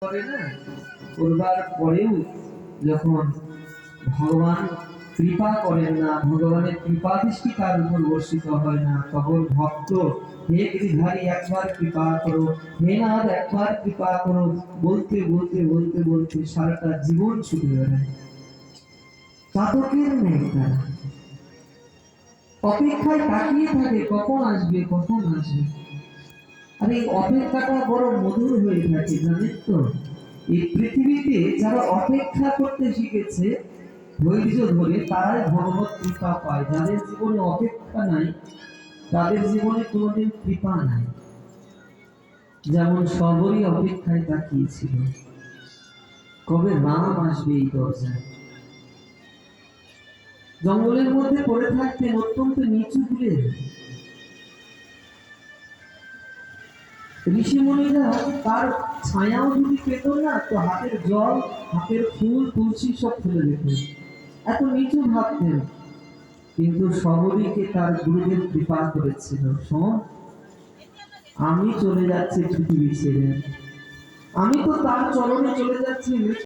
করে না, করবার পরেও যখন ভগবান কৃপা করেন না, ভগবানের কৃপা দৃষ্টি তার উপর বর্ষিত হয় না, তখন ভক্ত হে গিরিধারী একবার কৃপা করো, হে নাথ একবার কৃপা করো বলতে বলতে বলতে বলতে সারাটা জীবন ছুটে বেড়ায়। চাতকের নেই তারা অপেক্ষায় তাকিয়ে থাকে কখন আসবে কখন আসবে। আর এই অপেক্ষাটা বড় মধুর হয়ে থাকে জানেন তো। এই পৃথিবীতে যারা অপেক্ষা করতে শিখেছে ধৈর্য ধরে তারাই ভগবত কৃপা পায়। যাদের জীবনে অপেক্ষা নাই তাদের জীবনে কোনোদিন কৃপা নাই। যেমন সবরই অপেক্ষায় তাকিয়েছিল কবে রাম আসবে এই দরজায়। জঙ্গলের মধ্যে পড়ে থাকতেন অত্যন্ত নিচু দূরে। ঋষিমুনিরা তার ছায়াও যদি পেত না তো হাতের জল হাতের ফুল তুলসী সব ফেলে দিত, এত নিচু ভাবতেন। কিন্তু সবরীকে তার গুরুদেব কৃপা করেছিল, শোন আমি চলে যাচ্ছি পৃথিবী ছেড়ে, আমি তো তার চরণে চলে যাচ্ছি।